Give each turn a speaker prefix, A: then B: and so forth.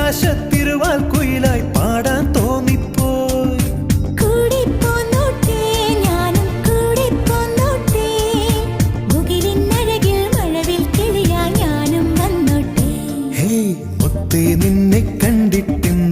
A: ആകാശത്തിരുവാൽ കുയിലായി പാടാൻ തോന്നിപ്പോയി.
B: കൂടെ പോന്നോട്ടെ ഞാനും കൂടെ പോന്നോട്ടെ, മുകിലിനഴകിൽ മഴവിൽ കിളിയാ ഞാനും വന്നോട്ടെ.
A: ഹേ മുത്തേ നിന്നെ കണ്ടിട്ടിന്ന്